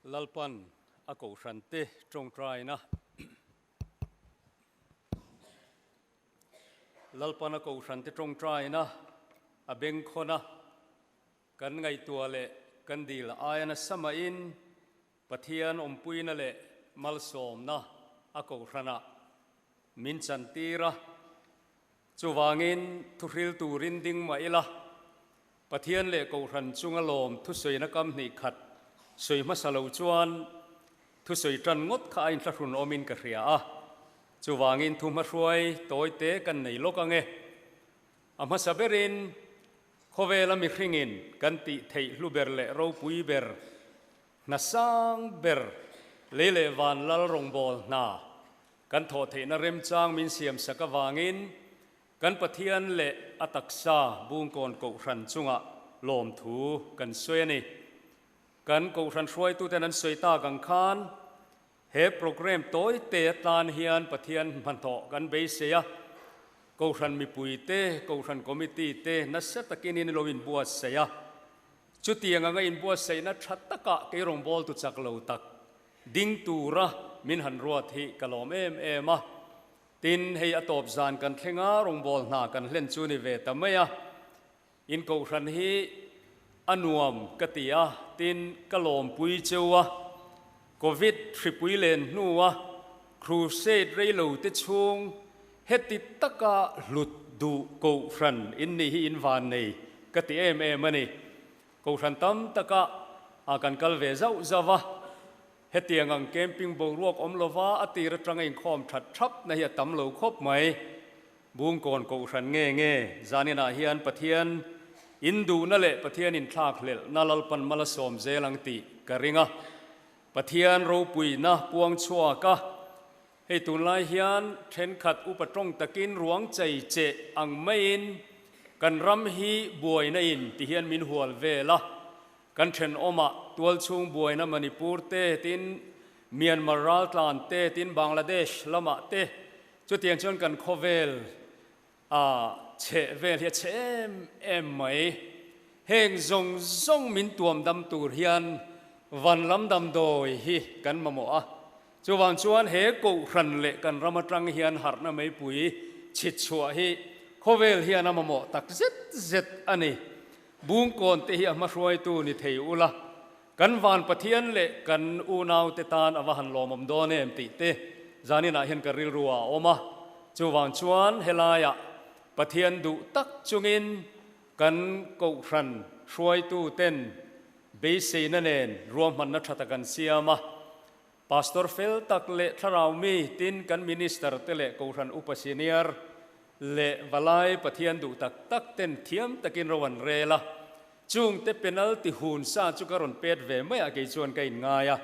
lalpan ako sante trong trai na lalpan ako sante trong trai na abeng khona kan ngai tua le kan dil ayana samain pathian ompui na le malsom na ako rana min chantira chuwangin thuril turin ding maila pathian le ko ran chunga lom thu soina kam ni khat soi masalo chuan thu soi tran ngot kha in thrun omin ka ria a chuwangin thu ma hruai toy te kan nei lokange ama saberin khowela mi hringin kan ti thei hluber le ro pui ber na sang ber lele van lal rong bol na kan tho thei na rem chang min siam sakawangin kan pathian le ataksa bung kon ko ran chunga lom thu kan soeni kan ko ran hruai tu ten an soita kang khan he program toy te tan hian pathian man tho kan be seya ko ran mi pui te ko ran committee te na sa takin in loin buat seya chutiang anga in buat sei na thataka ke rong bol tu chak lo tak ding tura min han ruat hi kalom ema tin hei atop zan kan thlenga rong bol na kan hlen chu ni ve tamaya in ko ran hi anuam katia tin kalom pui chewa covid tripui len nuwa crusade reilo te chung heti taka lut du ko ran in ni hi in van nei kati mani ko ran tam taka akan kalve zau zawa hetiang ang camping bo ruak omlova atira tanga in khom that thap na hi tam lo khop mai bung kon ko ran nge zanina hian pathian indu na le pathian in thak lel nalal pan malasom zelang ti karinga pathian ro pui na puang chua ka hei tun lai hian then khat upatong takin ruang chei che ang main kan ram hi buai na in ti hian min hual vela kan then oma tual chung buai na manipur te tin myanmar ral tlan te tin bangladesh lama te chu tiang chon kan khovel che vel hi chem em mai heng zong min tuam dam tur hian van lam dam doi hi kan mamo a chuwang chuan he ko ran le kan ramatang hian harna mai pui chit chua hi khovel hian amamo tak zet ani bung kon te hi ama hruai tu ni thei ula kan van pathian le kan unaw te tan awahan lomom don em ti te zanina hian karil ruwa oma chuwang chuan helaya pathian du tak chungin kan ko ran hruai tu ten be sei na nen ruam man na thata kan siama pastor fel tak le tharau mi tin kan minister te le ko ran upasenior le valai pathian du tak ten thiam takin rowan rela chung te penalty hun sa chu karon pet ve mai a ke chuan ka in ngaya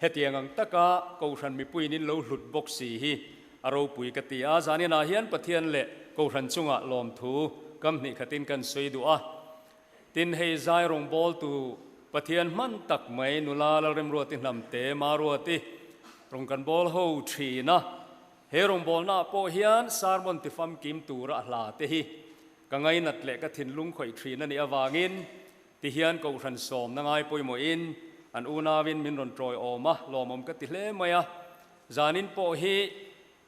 hetiang ang taka ko ran mi puinin lo hlut box si hi aro pui ka ti a zanina hian pathian le ko ran chunga lom thu kam ni khatin kan soi du a tin hei zai rong bol tu pathian man tak mai nula la rem ro ti hnam te ma ro ti rong kan bol ho thi na he rong bol na po hian sarmon ti fam kim tura hla te hi ka ngai nat le ka thin lung khoi thi na ni awangin ti hian ko ran som na ngai poi mo in an unawin min ron troi oma lomom ka ti hle maya zanin po hi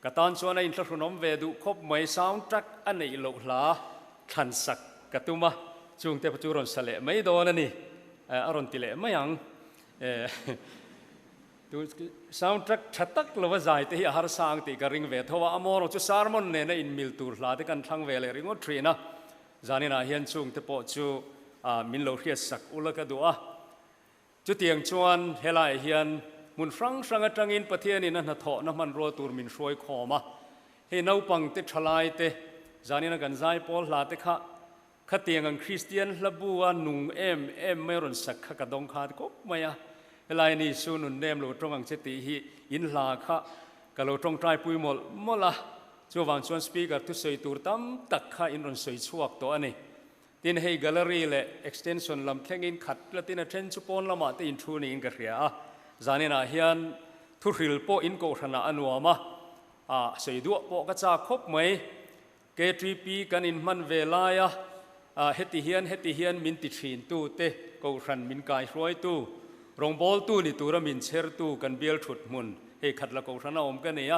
katan chuan in thrunom ve du khop mai soundtrack anei lo hla than sak katuma chung te pachu ron sale mai do na ni aron ti le mayang tu soundtrack thatak lova zai te hi har sang ti ka ring ve thowa amor chu sarmon ne na in mil tur hla te kan thang ve le ringo thrina zanina hian chung te po chu min lo hriat sak ulaka du a chu tiang chuan helai hian mun frang atangin pathian in na tho na man ro tur min hroi khoma he no pang te thalai te zanina kan zai pol hla te kha khatiang ang christian hlabua nung em meron sak kha ka dong kha ko maya helai ni sunun nem lo tong ang cheti hi in hla kha ka lo tong trai pui mola chuwang chuan speaker tu soi tur tam tak kha in ron soi chuak to ani tin hei gallery le extension lam thlengin khat latina then chu pon lama te in thu ni in ka ria zanina hian thu hril po in ko thana anuama sei du po ka cha khop mai k3p kan in man velaya heti hian min ti thin tu te ko ran min kai hroi tu รองบอลตู้นี่ตัวเรามินเชอร์ตู้กันเบียลถุดมุนเฮขัดละกูรันอมกันเนี่ย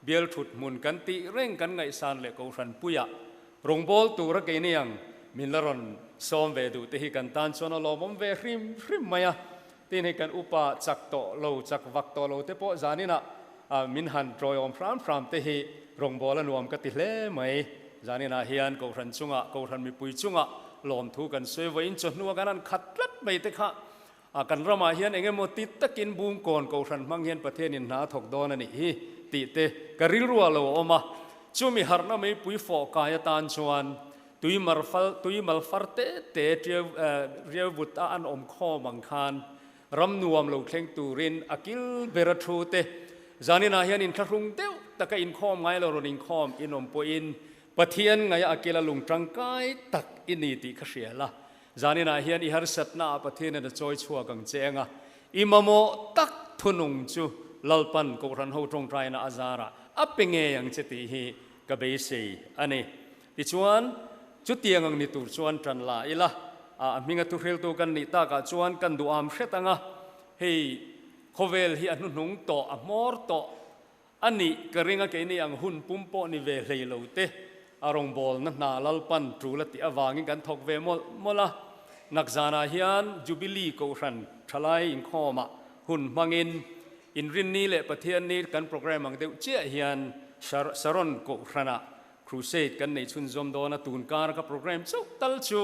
เบียลถุดมุนกันตีเร่งกันไงสานเล็กกูรันปุยะรองบอลตัวเราเกนี่ยังมินละรอนซ้อมเวดูที่ให้กันตันชนลมเวริมมายะที่ให้กันอุปจักโตโลจักวักโตโลเตโปจานินะมินหันรอยอมพรามที่ให้รองบอลนวมกันติเล่ไหมจานินะเฮียนกูรันจุงะกูรันมีปุยจุงะลมทุกันสวยไว้จนนัวกันนั้นขัดลัดไม่เตะค่ะกันรามาเฮียนเองโมติตะกินบุงก่อนกูรันมังเฮียนประเทศนินนาถกโดนนี่ติเตะกริลรัวโลออกมาจูมีฮาร์นาไม่ปุยฟอกายตานชวนตุยมัลฟัลเตเรียวบุตรอันอมข้อมังคานรำนวมโลเคงตูรินอากิลเบรทูเตจานินาเฮียนอินครุงเดียวตะกอินข้อมไงเราโรนินข้อมอินอมปอินปะเทียนไงอากิลลุงจังไกตักอินีติขเสียละจานินาเฮียนอิฮาร์สัตนาปะเทียนเดจอยชัวกังเจงะอิมโมตักทุนุงจูลลปันกุรันโฮตรงใจนาอาซาระอัปเปงเงยังเจติฮีกะเบซีอันนี้ดิชวนจุดเตียงนี่ตูชวนจันลาอีละมิงตุเรลตูกันนี่ตากชวนกันดูอามเสตังะเฮ้โคเวลฮีอันนุ่งโตอมอร์โตอันนี้กระริงะเกนี่ยังหุ่นปุ่มโปนี่เวเลยโลเตอารมณ์บอลนั่นนาลลปันจูลติอวางิกันทกเวมละนักจานาฮิอันจูบิลีกูรันทลายอินข้อมาหุ่นมังอินรินนี่แหละประเทศนี้กันโปรแกรมมังเดียวเจ้าฮิอันสารนกูรันะครูเซดกันในชุนจอมโดนตูนการกับโปรแกรมสุดตัลชู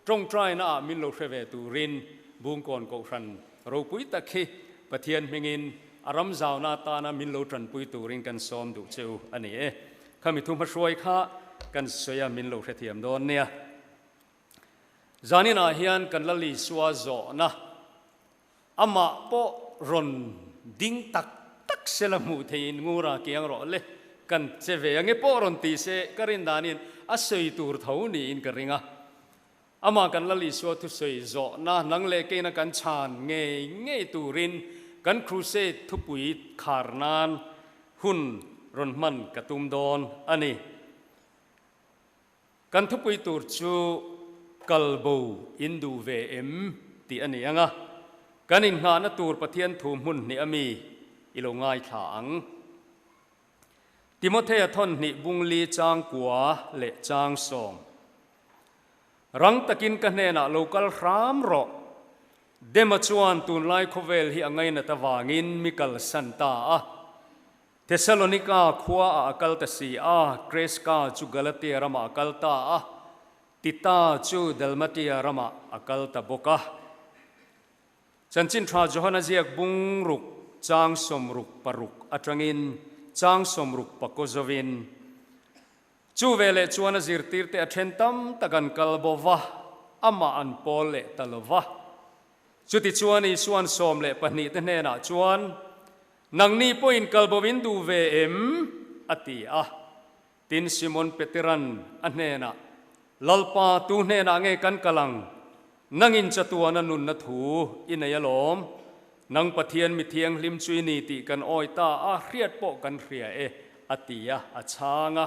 ตรงใจนะมินโลเฟเวตูรินบุงกอนกูรันเราปุยตะคีประเทศเมงินอารมณ์จาวนาตานะมินโลจันปุยตูรินกันซ้อมดูเจ้าอันนี้ข้ามีทุ่มพระช่วยข้ากันเสียมินโลเทียมโดนเนี่ยจานินาเฮียนกันละลีสวาโจนะอามาโปรอนดิ้งตักเซลมูเทียนงูราเกียงรอเลยกันเจเวยังเงปอรอนตีเซกรินดานินอาศัยตูร์เท่านี้อินกริงะอามากันละลีสวาทุสวยโจนะนังเลเกนกันชานเงตูรินกันครูเซทุปุยคาร์นานหุ่นรอนมันกระตุมโดนอันนี้กันทุปุยตูร์จูกัลบูอินดูเวเอ็มตีอันนี้ยังกันอินหานตูร์ประเทียนทูมุนนี่มีอิโลง่ายถางติโมเททอนนิบุงลีจางกัวเละจางสองรังตะกินกันเนนะโลกัลรามรอเดมาชวนตูนไลโคเวลฮีอังไงนะตะวางินมิกัลสันตาเทสโลนิกาขัวอากัลตสีเกรสกาจูกัลเตียรามากัลตาติตาจูเดลมาเตียรามาอากัลตาบกะจันจินทราจฮานาเจียกบุงรุกจางสมรุกปรุกอัตรังินจางสมรุกปะโกโจวินจูเวเลจวนซิรติรเตอเทนตัมตะกันกัลบวะอามาอันโปเลตลวะจุติจวนอีสวนสมเลปนิตเนนะจวนนังนี้พออินกัลบวินดูเวเอ็มอติตินซิมอนเปเตรันอันเนนะลลปาตูเนนะเงกันกลังนังอินจตัวนันนุนนถูอินยาลมนังปะเทียนมิเทียงลิมจุยนีติกันอ้อยตาเรียดโปกันเรียอติยะชางะ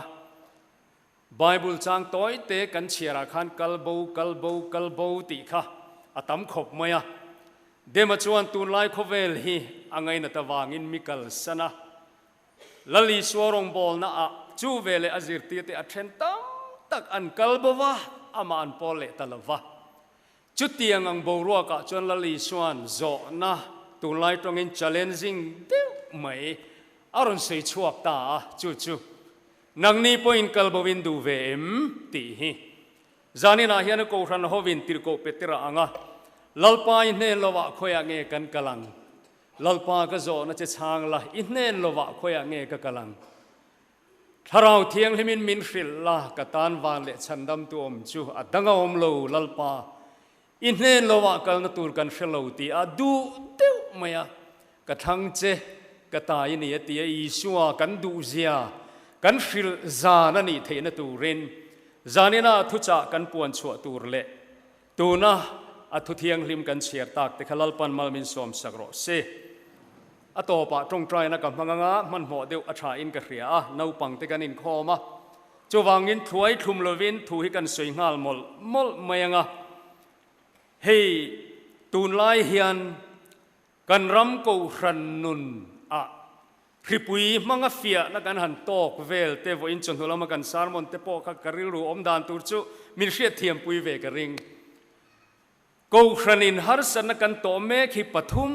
ไบเบิลจางต้อยเตกันเชียราคันกัลโบติค่ะตัมขบมายะเดมาจวนตูนไลโคเวลฮีอังไงนัตวางินมิกัลสนะลลีสวรองบอลนะจูเวเลอจิรตีเตอเทนตัมตักอันกัลบวะอามาอันโปเลตลวะจุดเตียงอังโบรัวกะจวนลลีสวนโจนะตูนไลตรงอิน challenging เดียวไม่อารมณ์ใส่ชวกตาจูนังนี้พออินกัลบวินดูเวมตีฮีจานินาเฮียนกูรันโฮวินติรโกเปตระอังลลปาอินเนลวะขอยเงกันกลังลลปากะโจนะจะช่างละอินเนลวะขอยเงกะลังถ้าเราเทียงให้มินฟิลละกะตานวานเลชันดำตัวอมจูดังอมโลลลปาอินเนลวะกัลนตูร์กันเชลาวตีดูเดียวไม่กะทังเจกะตายนี่ตีอิชัวกันดูเซียกันฟิลซานันี่เทนตูรินจานินาทุจากันปวนชัวตูร์เละตูนะทุเทียงลิมกันเชียร์ตักแต่ขลัลปันมัลมินสวมสักรอเซต่อปะตรงใจนะกับมังงะมันหมดเดียวอัฐาอินกระเรียนาปังเตกันอินคอมาจวางอินถวยทุมลวินทุหิกันสวยงามมลไม่ยังเฮ้ตูนไลเฮียน กันรำกูรันนุนพริปุยมังเฟียนักการหันโตกเวลเตวอินจนหัวเรามากันสารมอนเตโปกักริรูอมดานตูจูมิเชียเทียมปุยเวกริงกูรันินฮาร์สันนักการโตเมขิปทุม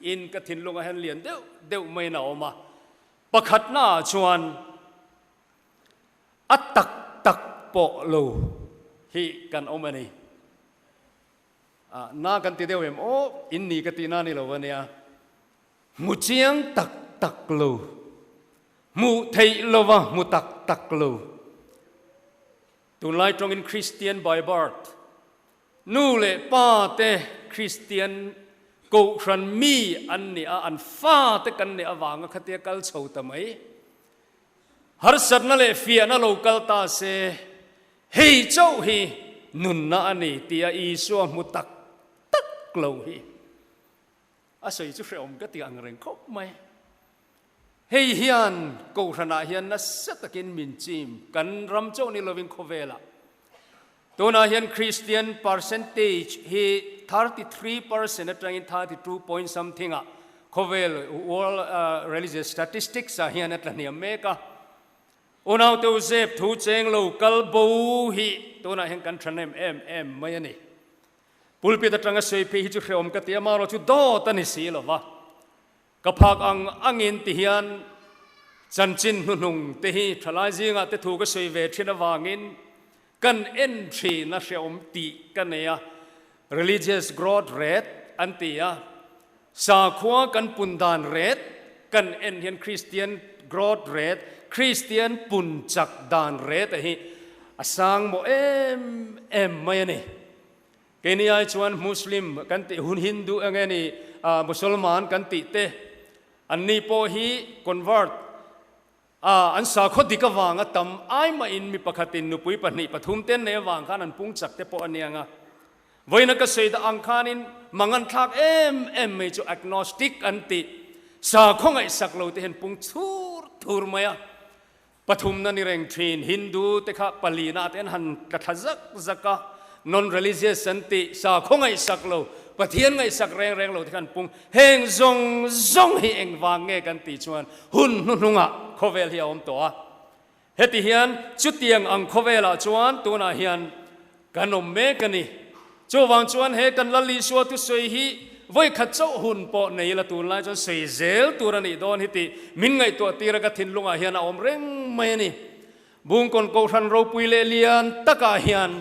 อินกฐินลงอาหารเลียนเดวไม่น่าออกมาประคัดหน้าชวนอัตตักโปโลฮีกันออกมานี่น่ากันตีเดียวเอ็มโออินนี่กตีน่านี่เราวันนี้มุจียงตักโลมุเทยโลวะมุตักโลตุนไลตรงอินคริสเตียนไบเบิร์ตนู่เล่ป้าเตคริสเตียนกูรันมีอันนี้อันฟ้าเตกันเนี่ยว่างขัดเยกัลโชตไหมฮาร์สันนั่นเล่ฟียนั่นโลกัลตาเซเฮ้ยเจ้าเฮนุนน่าอันนี้ที่อีสัวมุตักโลฮีอาศัยจุดเริ่มก็ตีอังเริงคบไหมเฮียนกูรันเฮียนนัสตะกินมินจิมกันรำโจนี่เราวิ่งโคเวล่ะตัวน่าเฮียนคริสเตียน percentage ฮี 33% นั่นเอง32 point something อ่ะโคเวล world religious statistics อ่ะเฮียนนั่นนี่อเมริกาอุณหภูมิเซฟทูเจงโลกัลบูฮีตัวน่าเฮียนกันทรานเอ็มไม่ยันนี่ปุลปิดตรังเสยพีจุเรียมกติยามาเราจุดโดตันิสีหรอวะกับพักอังอินติฮันจันจินนุงติฮีทลายจิงอ่ะติถูกเสยเวทินวางินกันเอ็นทรีนัชเรียมติกันเนี่ย religious growth rate อันติยาสาขวากันปุนดาน rate กันเอ็นเฮียนคริสเตียน growth rate คริสเตียนปุนจักดาน rate แต่ฮีสังโมเอ็มไม่เนี่ยเกณฑ์ไอชวนมุสลิมกันติหุ่นฮินดูเงี้ยนี่มุสลิมานกันติเตอันนี้พอฮี convert อันสาขดิกวางอ่ะตั้มไอมาอินมีประคตินนุปุยปนิปทุมเต้นเนวางขานันปุงจักเตปอันเนียงอ่ะวันนักเสดอังคานินมังันทักไม่จู agnostic อันติสาขงไอสักเราเตเห็นปุงทูร์มายปทุมนั่นนี่เร่งทรีนฮินดูเตค่ะปลีนาเต้นหันกระทจักnon religious สันติสาคงไอสักโลปะเทียนไอสักแรงโลที่กันปุงเฮงซงให้เองวางเงกันติชวนหุ่นนุ่งอ่ะโคเวลเฮียอมตัวเฮติเฮียนจุดเตียงอังโคเวลชวนตัวน่ะเฮียนกันอมเมกันนี่จวางชวนเฮกันลลีชัวตุสวยฮีไว้ขัดเจ้าหุ่นปอในละตัวลายจนเสียเซลตัวนี้โดนฮิติมินไงตัวตีระกทินลุงอ่ะเฮียนอมเร่งไม่นี่บุงคนโกชันโรปุยเลเลียนตะกาเฮียน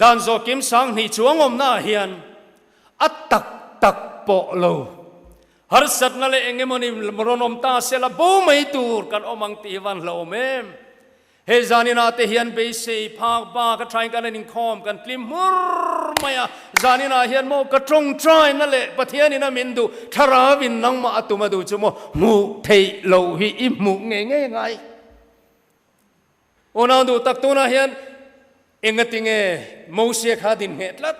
ดานโซกิมสังนี่จวงอมหน้าเฮียนอัตตักโปโลฮาร์สัตนั่นเองมันนี่มรณมตาเสละบูไม่ตูร์กันอมังตีวันโลเมมเฮจานินาเตเฮียนเบสีพากบ้าก็ทรายกันนิงคอมกันกลิมมุร์มายาจานินาเฮียนโมกระตรงทรายนั่นแหละปะเทียนินามินดูทาราวินนังมาตุมาดูจโมมูเทโลหิอิมุเงยไงโอนาดูตักตัวนาเฮียนเองก็ติงโมเสกหาดินเหตุลัด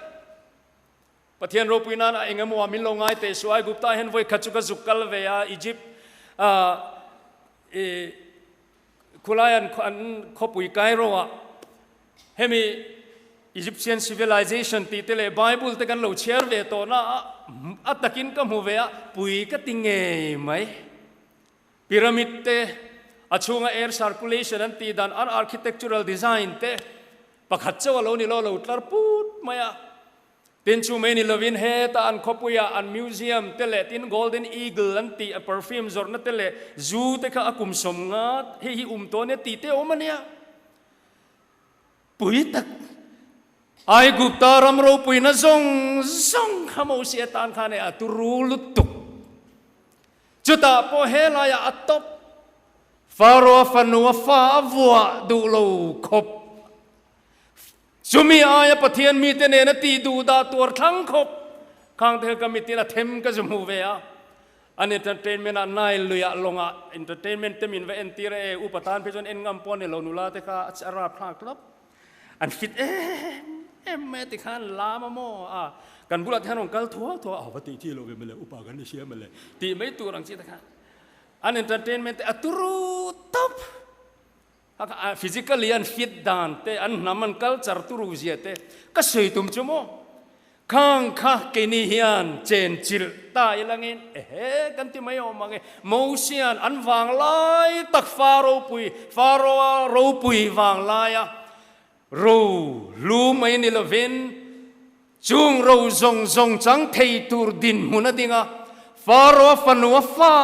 ปะเทียนโรปุยนาเองก็มัวมิลงไงเตสวายกุปตาเห็นไว้ขัดจุกจุกกัลเวียอียิปต์คุลายันขบุยไกโรอะเฮมีอียิปเชียนซิวิลิเซชันตีเตเลไบเบิลเตกันโลเชียร์เวโตนะอัตตะกินก็มัวเวียปุยก็ติงไหมพีระมิดเตอช่วงแอร์ซัร์คูลเลชันนั่นตีดันอาร์คิเทคจูรัลดีไซน์เตปะขัดเจ้าเรานี่เราตลาดพูดมาอ่ะตินชูเมนิลวินเฮตอันขบุยอันมิวเซียมเตเลตินโกลเด้นอีเกิลอันตีเพอร์ฟิวม์จอร์นัตเตเลจูเตค่ะอากุมสมงัดเฮียตัวเนี่ยตีเตอมันเนี่ยปุยตักไอกุปตารำรูปุยนะซงขโมยเสียตานข้าเนี่ยตุรูลุตุจุดตาโปเฮลายอัตตบฟาโรฟันัวฟาวัวดูโลขบจุมีอายปะเทียนมีเตเนนตีดูดาตัวทั้งคบข้างเธอก็มีตีละเทมก็จะมูเวียอันเอนเตอร์เทนเมนต์นายลุยลงอ่ะเอนเตอร์เทนเมนต์เต็มินเวเอนตีเรอุปทานเพื่อนเอ็นงัมปอนเนลนุลาเตค่ะอัจฉริยะพลากลับอันคิดแม่ติขันลามาโมกันบุรุษแทนของกัลทัวปฏิที่เราเป็นเลยอุปการณ์เชียมันเลยตีไม่ตัวรังสิตะค่ะอันเอนเตอร์เทนเมนต์อัตุรุตับฟิสิกอลยันฟิตดานเตอันน้ำมันกัลจาร์ตุรูเซียเตก็สวยตุ้มจุโม ข้างข้ากินิฮิอันเจนจิลตายลังอินกันที่ไม่ออกมาไงโมเซียนอันวางลายตักฟาโรปุยวางลายรู้ไหมนี่ละเวนจุงเราซงจังเทตูร์ดินมุนาดิงะฟาโรฟันวฟ้า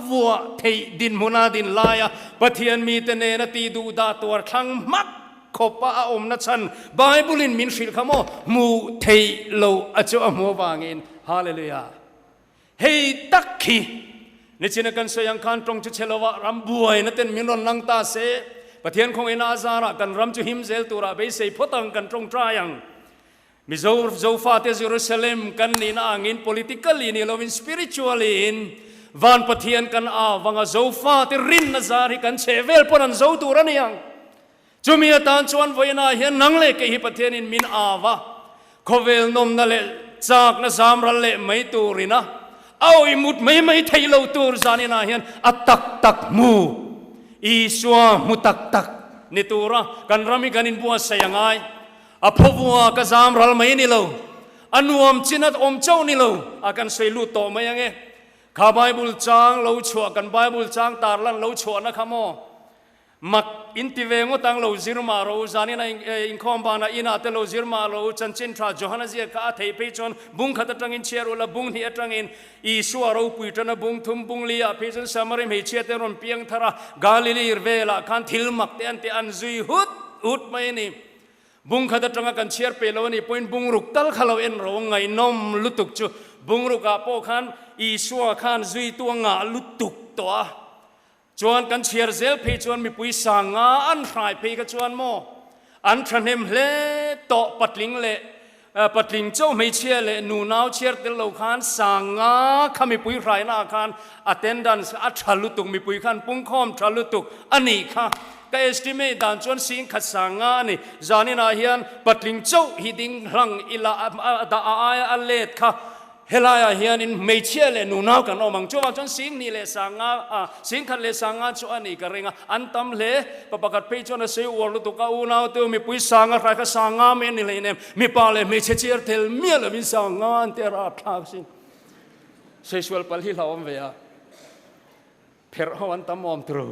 วัวเทดินมุนาดินลายปะเทียนมีแต่เนนตีดูดาตัวครั้งมักขบปะอมนัชันไบเบิลินมินชิลขโมมูเทโลอจอมัววางอินฮาเลลูยาเฮตักขีในจินกันสยังคันตรงจุดเชลวะรำบวยนั่นเป็นมินรนังตาเสปะเทียนคงเอนาซาระกันรำจุหิมเซลตุระเบสเซพตังกันตรงตรายังมิโซฟาเตเยรูซาเล็มกันนี่นะงิน politically นี่เราวิน spiritually อินวันปะเทียนกันวังโซฟาเตรินนาซาริกันเชเวลปนันโซตุระนี่ยังจุมีตานชวนไว้นาเห็นนังเล็กฮิปะเทียนินมินวะโคเวลนมนั่นเละจากนะสามรัลเละไม่ตูรินะเอาอิมุดไม่ไทยเราตูรซานินาเห็นอัตตักมูอีสวามุตักนี่ตูระกันรามิกันอินบัวเสียงไงอภวัวกสามรัลไม่นี่เราอันวมจินัดอมเจ้านี่เราอากันสวยลุโตไม่ยังไงข้าไบเบิลจางเราชัวกันไบเบิลจางตาลันเราชัวนะขโมมักอินทิเวงก็ตั้งเราซิรมาเราจานี่นะอินคอมบานะอินาเตเราซิรมาเราจันเชนทราโจฮันเซียก้าเทไปจนบุ้งขัดตั้งอินเชียรุละบุ้งที่ตั้งอินอีสัวเราปุยจันบุ้งทุ่มบุ้งเลียไปจนสามริมเหเชียเตรอนเปียงทารากาลิลีร์เวลาคันทิลมักเตอันเตอันซุยหุดไม่นี่บุ้งขัดตั้งกันเชียร์เปลวนี่พอยบุ้งรุกตัลขลาวเอ็นเราไงนมลุตุกจูบุ้งรุกอาโปขันอีสัวขันซุยตัวงาลุตุกตัวจวนกันเชียร์เซลพีจวนมีปุยสังอันหายพีกับจวนโมอันทรเนมเล่โตปัดลิงเล่ปัดลิงเจ้าไม่เชียร์เล่หนูนาวเชียร์เตลโลคานสังขามีปุยไรน่าคานอัตเทนดันส์อัทลุตุกมีปุยขันปุ้งคอมทลุตุกอันนี้ค่ะก็เอสติเมดันจวนสิงขัดสังนี่จานินาเฮียนปัดลิงเจ้าฮิดิงรังอิลาดาอายอัลเลดค่ะเฮลายาเฮียนินไม่เชื่อเลยหนูนาวกันอมังจวนจนสิงนี่เลยสังสิงขัดเลยสังจวนนี่กระเรงอันตั้มเลยปะปะกัดไปจวนเสียวอลุตุกาอูนาวเตอมีปุยสังอะไรก็สังเมนี่เลยเนี่ยมีปาเลยไม่เชื่อเทลเมียเลยมีสังอันเตระทักสิเซชวลปัลฮิลาวมเวียเพรฮวันตั้มอมตรู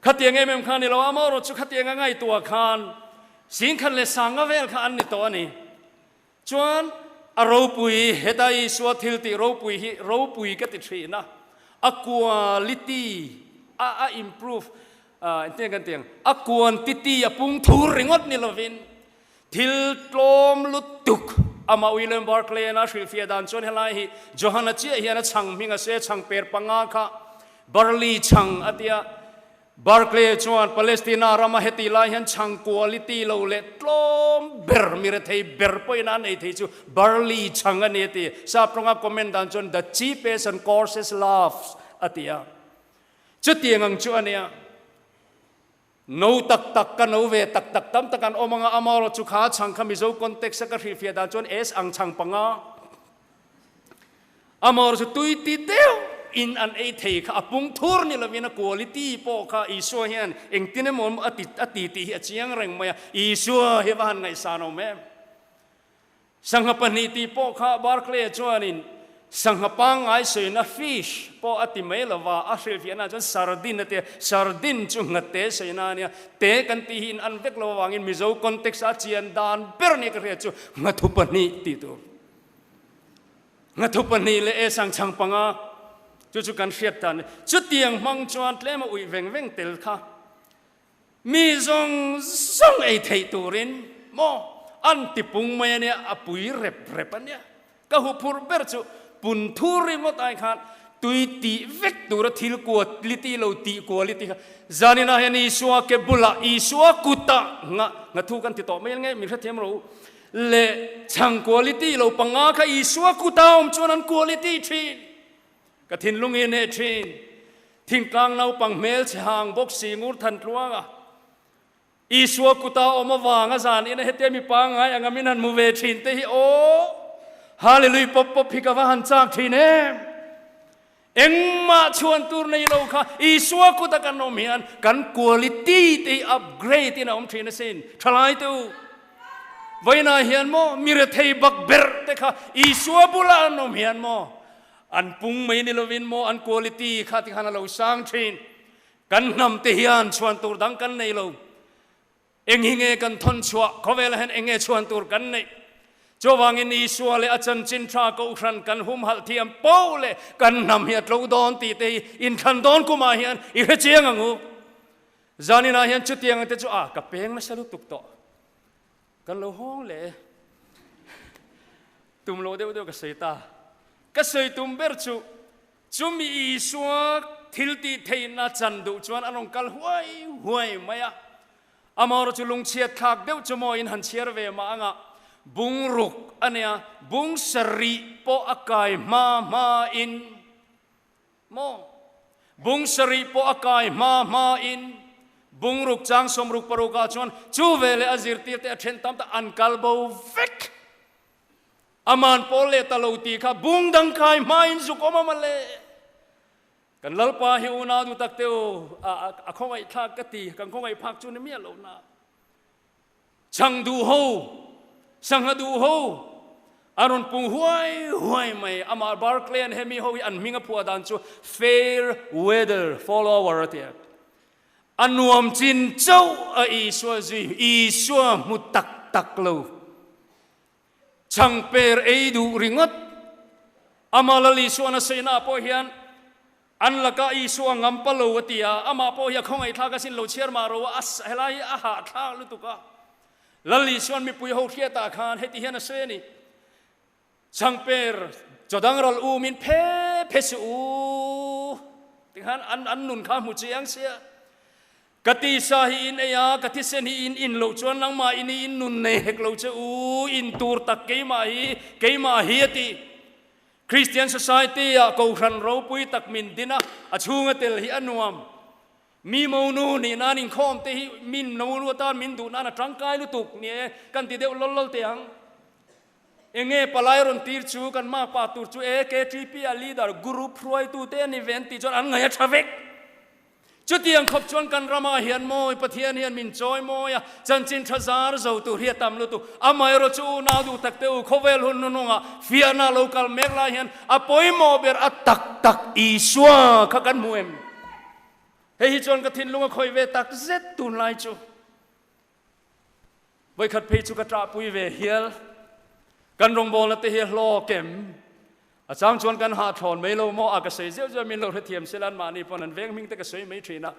ขัดยังไงเมื่อคานนี่เราอามาเราจุขัดยังไงตัวคานสิงขัดเลยสังเวลคานนี่ตัวนี้จวนเราปุยเฮดายสวดทิลติเราปุยก็ติดทีนะquality improve เตียงกันเตียงquantity ปุ่งทูริงอดนี่ละวินทิลโลมลุตุกอามาวิลเลมบาร์คเลย์นะชิลฟิอาดันจนเฮลัยฮิโจฮันนัชเชียเฮียนะชังมิงเสชังเปิดปังอาค่ะบาร์ลีชังอเดียบาร์คเลย์จวนปาเลสไตนารามาเฮติลายฮันชังqualityเราเล็ดลมเบอร์มีระเทยเบอร์ปอยนั้นไอ้ที่จูบาร์ลีชังอันนี้ที่ซาปรงกับคอมเมนต์ดันจน the cheapest and coarsest laughs อเดียจุดที่ยังจวนเนี่ยนูตักกันนูเวตักตั้มตะกันโอมังอามารจุขาชังขมิโซคอนเท็กซ์กับฟิฟิอาดันจนเอสอังชังปังอามารจุตุยติเดียวอินอันเอเทค่ะปุ่งทูร์นี่ละวินาควอลิตี้พอค่ะอีสัวเฮียนเองที่นี่มันอติที่เชียงแรงมาอีสัวเฮวันไงสานอแม่สังหปนิติพอค่ะบาร์คเลย์จวนินสังหปังไอเสนาฟิชพออติเมลว่าอาเซลฟิอานาจนซาร์ดินเตซาร์ดินจุงเตเสนาเนี่ยเตกันตีหินอันเวกลวางอินมิโซคอนเท็กซ์อาเจียนดานเปอร์นี่ก็เรียกจูงัทุปนิติตัวงัทุปนิเลเอสังชังปังจุกันเสียตันจุดเตียงมังจวนเลมาอุยเวงเตลค่ะมีซงไอเทตูรินโมอันติปุงเมียเนี่ยอปุยเร็บอันเนี่ยก็หุบพูดเบอร์จูปุ่นทูริมตายขาดตุยตีเวกตัวทิลกัวลิติเราตีกัวลิติค่ะจานินาเฮนีสัวเก็บุละอีสัวกุตะงะทุกันติดต่อไม่ยังไงมีพระเทมรู้เละช่างกัวลิติเราปังอาค่ะอีสัวกุตะอมจวนนั้นกัวลิติทีกทินลุงเอเนทีนทิ้งกลางเราปังเมลช่างบกสีงูทันตัวอ่ะอีสัวกุตาอมาวางอาจารย์อินเฮเตมีปังไงอังมินันมูเวทีนเตฮิโอฮาเลลูยาปพิกาวะหันจากทีเนเอ็งมาชวนตัวในโลกะอีสัวกุตากันโนมีอันกันควอลิตี้ที่อัพเกรดที่น้องทีนสินทลายตัว ไว้นาเฮียนโมมีเรทัยบักเบร์เตค่ะอีสัวบุลานมเฮียนโมอันปุงไม่นิลวินโมอันคุณภาพข้าที่ขันเราสร้างทีนกันนำเทียนชวนตัวดังกันในเราเองหิงเอกันทนชัวเขาเวลาเห็นเองชวนตัวกันในจวางอินอีสัวเลอาจารย์จินทรากูครันกันหุมหัลเทียมโป้เลกันนำเฮียตรูดอนตีเตยอินขันดอนกุมาเฮียนอีเจียงงูจานินาเฮียนจุดยังเตจูกับเปงนะสรุปตุกโตกันเราห้องเลยตุ่มโลเดียวกับเสตาก็เสยตุ่มเบอร์จูจุมีอีสัวทิลตีเทน่าจันดูจวนอันองกัลหวยไม่อะอามารจุลุงเชียดขากเดียวจมออินหันเชียร์เวมาอ่ะบุงรุกอันเนี้ยบุงสรีโปอากายมาอินโมบุงสรีโปอากายมาอินบุงรุกจางสมรุกปรุกาจวนจูเวเลอซิรตีเตอเทนตัมตะอันกัลโบฟิกอามันโปเลตะลูตีค่ะบุงดังกายมาอินสุกอมาเลกันลลปาหิวนาดูตักเตวคงไอ้ทากตีกันคงไอ้พักจุนเมียโลนาช่างดูโฮช่างดูโฮอารมณ์ปุ่งหวยไม่อามาบาร์เคลียนเฮมิโฮอันมิงพัวดันจู fair weather follower เตียอันนวมจินเจ้าอีสัวจีอีสัวมุตักโลช่างเปรเอดูริงัดอามาลลีสัวนัสนาพอเฮียนอันละก็อีสัวงำปะโลวตียอามาพอเฮียคงไอ้ทากสินโลเชียร์มาโรอัสเฮลัยอาหาทากลุตุกะลลีส่วนมีปุยหกเทียตาคานเฮติเฮนเซนี่ช่างเปรจดังรออูมินเพสูติฮันอันนุนข้ามุจยังเสียกติสาหินเอียกติเซนีอินโลจวนนังมาอินนุนเนหกโลเจอูอินตูร์ตักเกยมาฮีติคริสเตียนสังคมอะกูขันเราปุยตักมินดินะอชูงเตลฮิอันวมมีมูนูนี่นานิงคอมเตหิมินนูรัวตานมินดูนานะทรังกายลุตุกเนี่ยกันติเดวลลเตียงเองปลายรอนตีร์ชูกันมาปาตูร์ชูเกทีพีอาลีดาร์กรุ๊ปรวยตูเตนอีเวนต์ที่จนอันไงทราฟิกจุดยังขบชวนกันรามาเฮียนโมยปะเทียนเฮียนมินจอยโมยจันจินทซาร์เจ้าตัวเฮียตามลุตุอามายรจูนาดูตักเตวโคเวลหุนนุงะฟิอานาโลกาลเมกลาเฮียนอปอยโมเบอร์อัตตักอีชัวขกันมวยมเฮ้ยจวนกระทินลุงก็คอยเวตักเซตตุนไลจูไว้ขัดเพจุกระตราปุยเวเฮียกันรงบอลเตเฮียโลเก็มอาจารย์ชวนกันหาถอนไม่โลโมอากาศเสียวจะมีโลเทียมเซลันมานี่ปนันเวงมิงตะกะสวยไม่ทรีนะ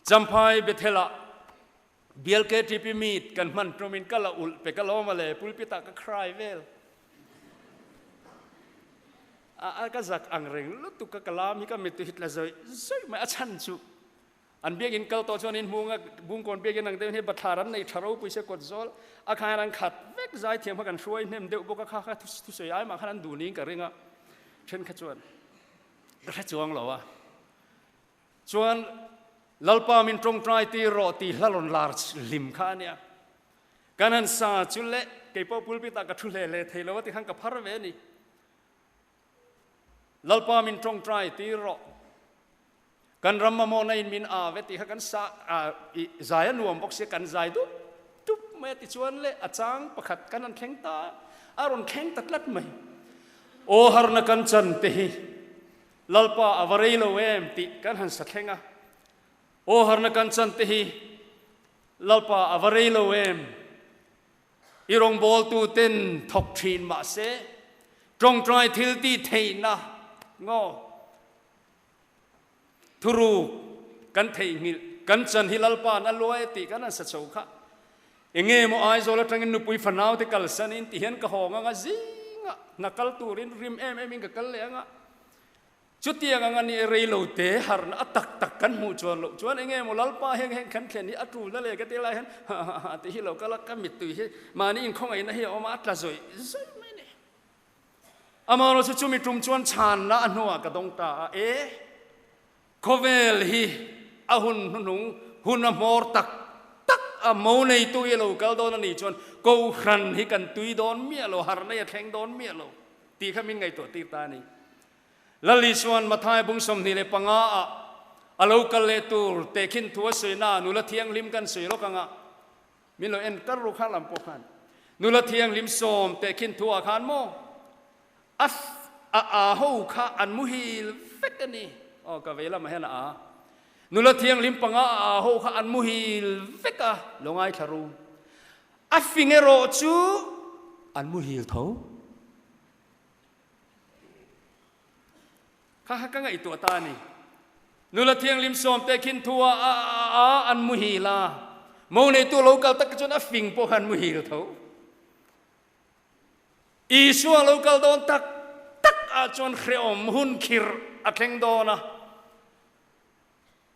จำพายเบเทละเบียลเกติพิมีดกันมันตรมินกะละอุลเปกะล้อมาเลยปุลปิตากะครายเวลก็จักอังเริงลุตุกะกะลามิกะมิตุฮิตละซอยไม่อาชันจุอันเบียกินกัลตัวชวนอินบุงก่อนเบียกินนังเดียวให้บัตรรันในทารุปุยเสกดโซลอาคารนังขัดเวกใจเทียมพักกันช่วยเนมเดียวบุกข้าทุสยายมาขนาดดูนี้กับเรื่องเช่นขจวนกระจวงเหรอวะจวนลลปามินตรงใจตีรอตีละลนลาร์ลิมข้าเนี่ยการนั้นซาจุเล่เกี่ยวกับปุลปิตากระทุเล่เทลวะที่ข้างกับพาร์เวนี่ลลปามินตรงใจตีรอกันรำมาโมนัยมินอาเวติฮักันสาใจนวมบอกเสียกันใจทุบเมื่อติชวนเละอาจารย์ประคัดกันนั่นแข็งตาอารมณ์แข็งตัดลัดไหมโอฮาร์นักันจันเตหิลลปาอวารีโลเวมติกันหันสักแข็งอ่ะโอฮาร์นักันจันเตหิลลปาอวารีโลเวมอีรงบอลตูเต้นทบทีนมาเสตรงใจทิลตีเทนะงอทุรูกันเทงิลกันจันฮิลลปานอลวยติกันนั่นสัจโขะเองโมไอโซลตรังอินนุปุยฟันเอาที่กัลสันอินที่เห็นกะหองงะซิงะนักกัลตูรินริมมิงกะกัลเลงะจุดที่ยังงั้นนี่เรย์โลเตหาร์นตักกันมูจวนโลจวนเองโมลลปาเฮงขันเขียนนี่อัตรูนั่นเลยก็เตลัยเห็นที่ฮิโลก็ลักกันมิตุยมานี่อินคงไอ้นะเฮียออกมาอัตลาซอยไม่เนี่ยอามาเราจะมีตรุมจวนชานละอันหัวกระดงตาโคเวลฮีอาหุนหุนมอร์ตักโมเนยตุยโลกัลโดนนี่จวนกูครันฮิกันตุยโดนเมียโลฮาร์เนยแข่งโดนเมียโลตีขมิ้นไงตัวตีตานี่ลลิสวนมาทายบุ้งสมนี่เลยปังอาลูกัลเลตูเตคินทัวเสนานุละเทียงลิมกันเสือโลกังมิโลเอ็นกัลรุขันลำปกัน นุลเทียงลิมโสมแต่ขินทัวขานโมอัสอาหูข้าอันมุฮิลเฟกันนี่อ๋อกะเวลามาเห็นนุลเทียงลิมปังอาหูข้าอันมุฮิลเฟกะลงไอทารูอัฟฟิงเอโรจูอันมุฮิลเท่าข้าก็ไงตัวตานี่นุลเทียงลิมโสมแต่ขินทัวอันมุฮิลาโมในตัวโลกาตักจนอัฟฟิงพวกอันมุฮิลเท่าอีชัวโลกาโดนตักอาจวนเครอมหุ่นคิรอัดเข่งโดนะ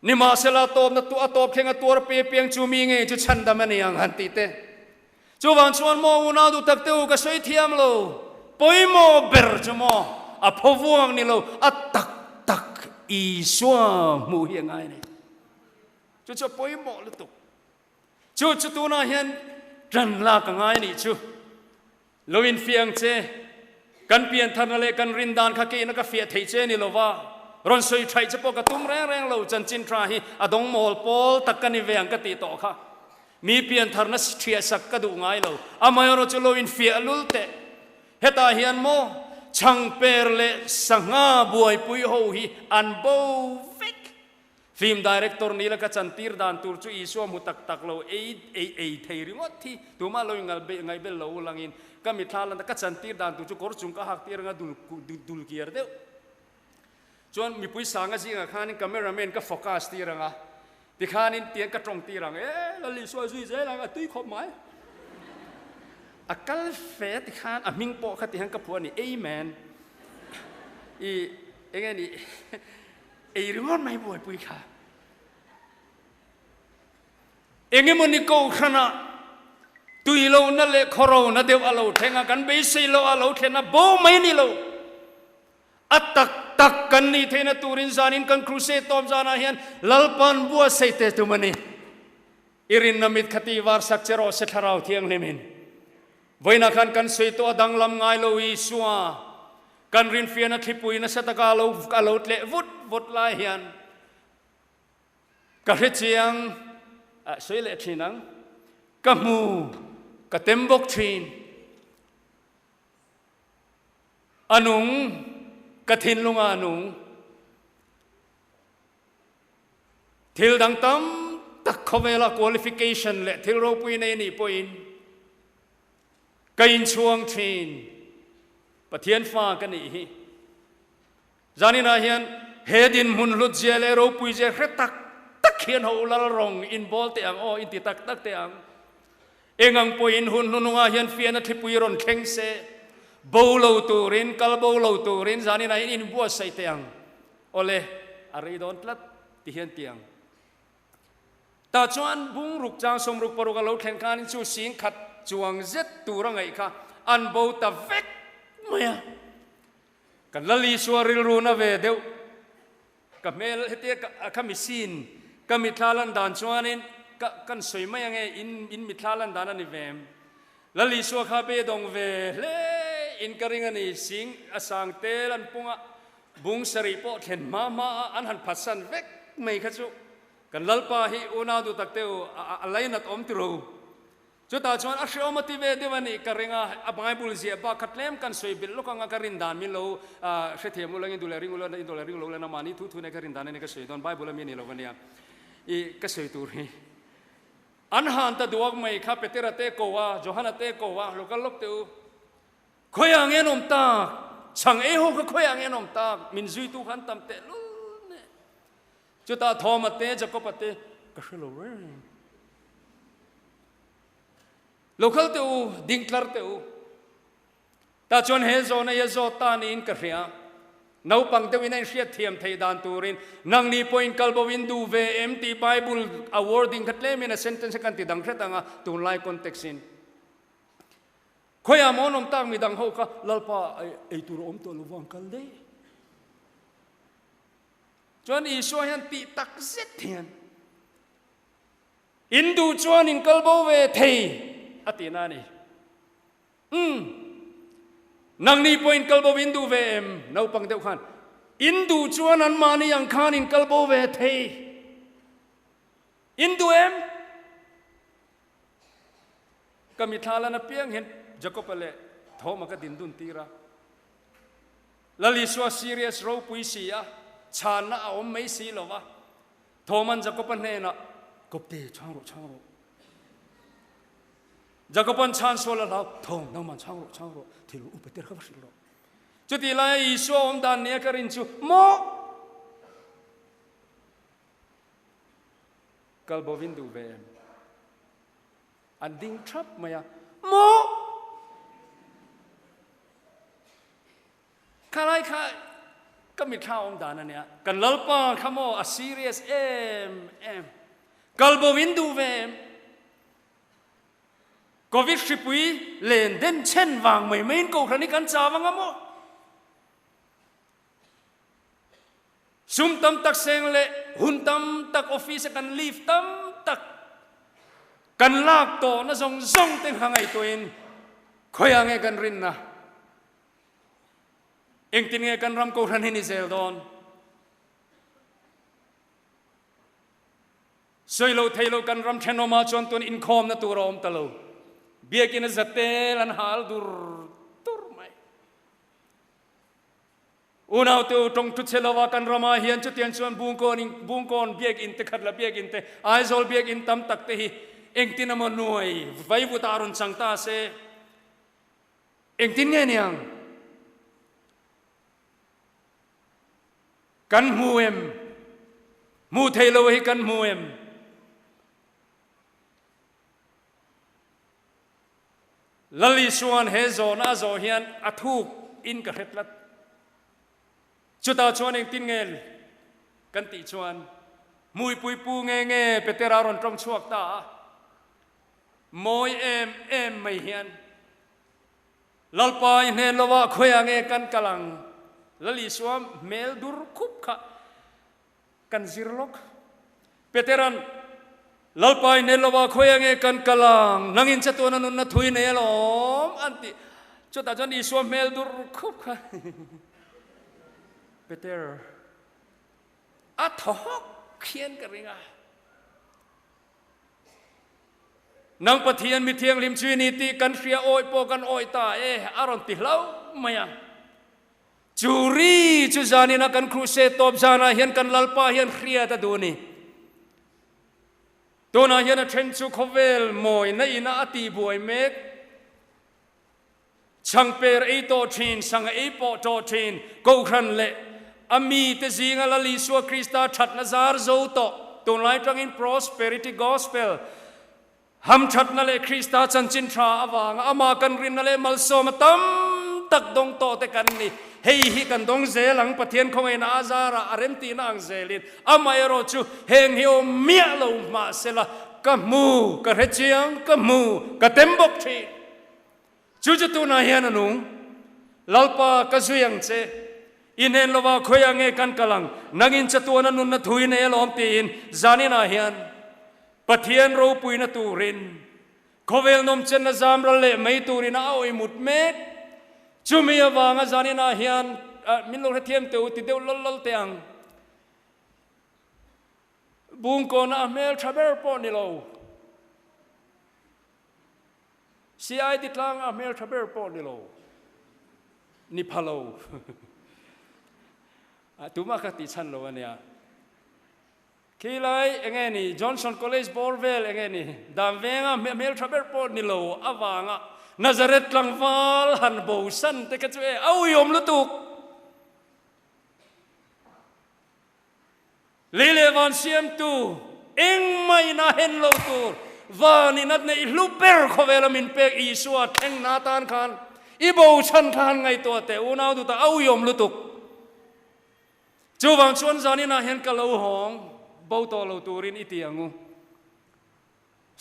นิมาเซลาโตบนัตัวโตบเข่งตัวเปียงจูมีเงจูชันดามันยังหันติเตจูวันชวนโมอุนาดูตักเตวก็สวยเทียมโลปอยโมเบร์จโมอพวงนี่โลอัตตักอีชัวมูเฮียงไงนี่จูจะปอยโมลุตุจูตัวน่าเห็นรันลากงไงนี่จูโลวินเฟียงเจกันเปลี่ยนทันอะไรกันรินดานข้ากีนักเฟียเทเจนี่โลว่ารอนสวยไทยจะปกตุ้มแรงเราจันจินทราฮีอดงโมลปอลตักกันนิเวียงกติโตค่ะมีเปลี่ยนทันนัสเทียสักกระดูง่ายเราอามายรจุโลวินเฟียลุลเตเฮตาเฮียนโมช่างเปรเลสังอาบวยปุยโฮฮีอันโบฟิกฟิล์มดีเรคเตอร์นี่ละก็จันตีร์ดานตูร์จูอีชัวมุตักเราเอเทริงอที่ตัวมาเราไงเบลเราลังอินก็มีท่าลันก็จันตีร์ดานตูร์จูกอร์จุงก็หักตีร์งาดุลเกียร์เดียวจวนมีปุยสังก์สิงห์ข้านี่กัมเมราแมนก็โฟกัสตีร์งาที่ข้านี่เตียงก็ตรงตีร์งเราลิชัวซุยเจลังตุ้ยขบไม้อากัลเฟตที่ข้ามิงโปขัดที่หังกับพวกนี่เอเมนเองนี่เรื่องไม่บ่อยปุยค่ะเองมันนี่กูขนาดตุยเรานั่นแหละขอเรานั่นเดียวเราเทงกันไปสิเราเทนะบ่ไม่นี่เราอัตตักกันนี่เทนะตูรินซานินกันครูเซตอมซานาเฮียนลัลปันบัวเซตตุมันนี่อิรินนามิดขตีวาร์สักเจโรเซทาราวเทียงเลมินไว้นักกันสวยตัวดังลำไงเราอิสัวกันรินเฟียนัทลิปุยนัสตะกาเราเละวุดลายเฮียนกระเทียงสวยเละทีนังกมูกเต็มบกทีนอนุงกทินลุงอนุงทิลดังตั้มตักเขาเวลา qualification เละทิลเราปุยในนี่ปุยกินช่วงทีนปะเทียนฟ้ากันนี่จานินาเฮียนเฮดินมุนลุดเจเลเราปุยเจเรตักเขียนหัวละรองอินบอลเตียงอินติตักเตียงเอ็งปุยหุ่นนุ่งอาเฮียนเฟียนที่ปุยรอนเข่งเซบูโลตูรินกัลบูโลตูรินจานินาอินบัวใส่เตียงโอเลอะไรโดนพลัดที่เฮียนเตียงแต่จวนบุ้งรุกจางสมรุกปรุกเราแข่งขันชูสิงขัดจวงเจ็ดตัวรังไงค่ะอันบูตะเวกเมียกันละลีชัวริรูนาเวเดียวกับเมลเฮียกับมิซินก็มิทาลันดานชวนินกันสวยไม่ยังไงอินมิทาลันดานันนิเวมแล้วลิชัวข้าเบดงเวเลอินกริงันนี่สิงอสังเตลันปุงะบุงสริโปเห็นมาอันหันพัสันเวกไม่ขจุกันลัลปาฮิอุนาดูตักเตวอะไรนัดอมติรูจุดตาชวนอาชีพมาที่เวดีวันนี้กริงะอับไงบุลเสียบ้าขัดเล่มกันสวยบิลลูกงากรินดานมิโลเสถียรมุลังอินดูแลริงุลอินดูแลริงุลเลนามานี่ทุในกรินดานนี่ก็สวยตอนไบเบิลมีนี่โลวันนี้อีก็สวยตัวนี้อันหันตะดวงไม่ข้าเปเตระเตโกวาโจฮันเตโกวาลูกก็ลบเตวขอยางเงินอมตาช่างโฮก็ขอยางเงินอมตามินซุยตุขันตำเตลุเนี่ยจุดตาทอมาเตจะก็ปเตก็เชลเวลูกเขาเตวดิ้งคลาร์เตวตาชวนเฮโซนเฮโซตานี่อินกระเรียนปังเตวินัยเสียเทียมไทยดานตูรินนังนี่พอยน์คัลบวินดูเวเอ็มทีไบเบิลอวอร์ดิ้งขัดเล่มินะเซนเทนส์กันติดังเคตังะตูนไลคอนเท็กซินขอยามอนอมตังมีดังเขาค่ะลัลปาไอตูรอมตัวลูวังคัลเดจวนอีชัวยันติตักเซตเทียนอินดูจวนอินคัลบเวเทอตินานี่นังนี่พอยน์คัลบวินดูเวเอ็มนปังเตวขันอินดูจวนอันมานี่ยังขันอินคัลบเวเทอินดูเอ็ม ก็มีทาแล้วนะเปียงเห็นจะก็ไปเลยโทรมาก็ดินดุนตีระแล้วลิสวาซีเรียสเราปุยสีอะชานะเอาไม่สีหรอวะโทรมันจะก็ไปเนี่ยนะก็เตะช่างโรจะก็เป็นชานโซลแล้วโทรน้ำมันช่างโรที่รู้อุปเทศเขาสิโรจุดที่ไรอิสวาอมดานเนี่ยก็รินจูโมกัลบวินดูเวมอันดิ้งทรัพย์มาyaโมข้าไรข้าก็มีข้าวอมดานเนี่ยกันลลปาขโมอซีเรียสกัลบวินดูเวมก็วิชิปุยเลนเด่นเช่นวางไม่เห็นกูครั้นี้กันจ้าวังโมซุ่มตั้มตักเซงเละหุ่นตั้มตักออฟฟิศกันลีฟตั้มตักกันลากโตนะส่งเต็งหางไอตัวเองคอยยังไงกันรินนะเองตินไงกันรำกูครั้นี้นิเซลดอนสวยโลเทโลกันรำเชนอมาจนตัวอินคอมนะตัวรอมตะโลเบียกินจะเตลันฮาลดูร์ไม่อุณาตัวตรงทุเชลวากันรามาเฮียนจุดยันชวนบุงกอนเบียกินเตขัดละเบียกินเตไอโซลเบียกินตั้มตักเตhiเองตินมันน่วยไว้บุตารุนสังตาเซเองตินไงเนี่ยกันมูเอ็มมูเทโลให้กันมูเอ็มลลิสวนเฮโซนาโซเฮียนอัทุกอินกระเฮ็ดลัดจุดตาชวนเองตินเงลกันติชวนมุยปุยปูเงเปเตรารอนตรงชวกตามอยไม่เฮียนลลปายเนลวะขยางกันกลังลลิสวนเมลดูร์คุบขะกันซิรลกเปเตรันลลปายเนลวะขยางกันกลังนังอินเจตัวนั้นทุยเนลอมอันติจุดตาชวนอิสวเมลดูร์คุบขะเปเตอร์อัฐอกเขียนกันยังไงนางปะเทียนมีเทียงริมชีนิติกันเสียโอยโปกันโอยตาอารมณ์ติเหล้าไม่ยังจูรีจูจานินักันครูเซตอบจานาเฮียนกันลลปาเฮียนเครียดดูนี่ตัวนาเฮียนเทนจูคเวลมอยในอินาอติบวยเมกช่างเปรไอโตทินสังไอโปโตทินกูครันเละอามีเตจิงาลลิสวคริสตาชัดนาซาร์โซโตตัวไลท์จังอิน prosperity gospel ฮัมชัดนั่นแหละคริสตาจันจินทราอวางอามากันรินนั่นแหละมัลโซมาตั้มตักดงโตเตกันนี่เฮียกันดงเซลังปะเทียนของไอ้นาซาระอาร์เรนตินาอังเซลินอามาเอโรจูเฮงเฮียวเมียลงมาเซละกะมูกะเฮจิยังกะมูกะเต็มบกทีจูจตุนาเฮียนนุงลลปากะซุยังเซอินเฮนลวะขยางกันกลังนังอินจตัวนั้นนุนทุยเนลอมตีนจานินาเฮียนปะเทียนรูปุยนตูรินโคเวลนมเชนนจามระเล่ไม่ตูรินเอาอิมุดเมกจูมีวางจานินาเฮียนมินโลเทียมเตวติเดวลลเตียงบุงกอนอเมลทราเบลปอนิโลซีไอติดลังอเมลทราเบลปอนิโลนิพาโลตัวมาคติฉันโลวันเนี่ยคีไลเองนี่จอห์นสันคอลเลจบอลเวลเองนี่ดามเวงอ่ะเมลทราเบลปอนิโลอวางอ่ะนาซาเรตลังฟาลฮันโบสันแต่ก็จะเอายมลุตุกลิเลวันเซียมตูเองไม่น่าเห็นโลตูวานี่นัดในลูเปอร์เขาเวลามินเปกอีสวดเองนาตานคานอีโบชันคานไงตัวแต่อุณาดูตาเอายมลุตุกจูวังชวนจานี่น่าเห็นกะโลหองเบาตัวโลตูรินอิติยงู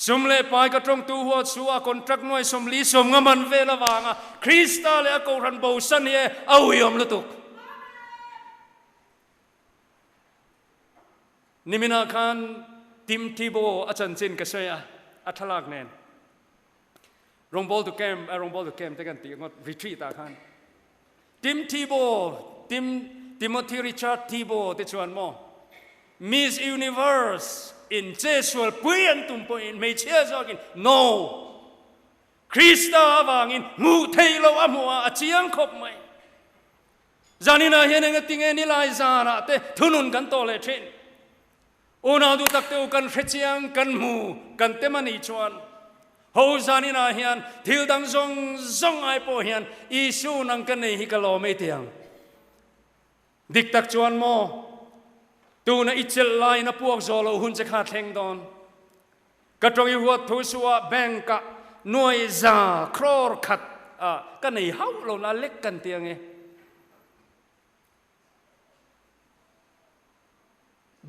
สมเลปายกระตรงตัวหัวชัวคนตรักน้อยสมลีสมงมันเวลวางอ่ะคริสตาเลอโกรันโบสันเยเอายมลุตุกนิมินาคานทีมทีโบอาจารย์จินกษยะอัทลักเนนรงบอลตุเกมแต่กันตีงดรีทรีตาคานทีมทีโบทีมติโมธีริชาร์ดทีโบติชวนโมมิสยูนิเวิร์สอินเจสวลปุยอันตุมปุยไม่เชื่อจอกิน no คริสต์วางินมูเทโลอมัวเจียงคบไม่จานินาเฮียนงติงเอนิลายจาระเตทุนุนกันโตเลเทนโอนาดูตักเตอกันเฟจียงกันมูกันเตมันอีชวนโฮจานินาเฮียนทิลดังซงไอโปเฮียนอิสูนังกันในฮิกาโลไม่เตียงดิกตักชวนโมตูน่ะอิจฉาไลน่ะพวกโจโลหุ่นจะขาดแทงดอนกระตรงอีหัวทุสวะแบงกะหน่วยซาครอร์ขัดกันในเฮาโลน่ะเล็กกันเตียงไง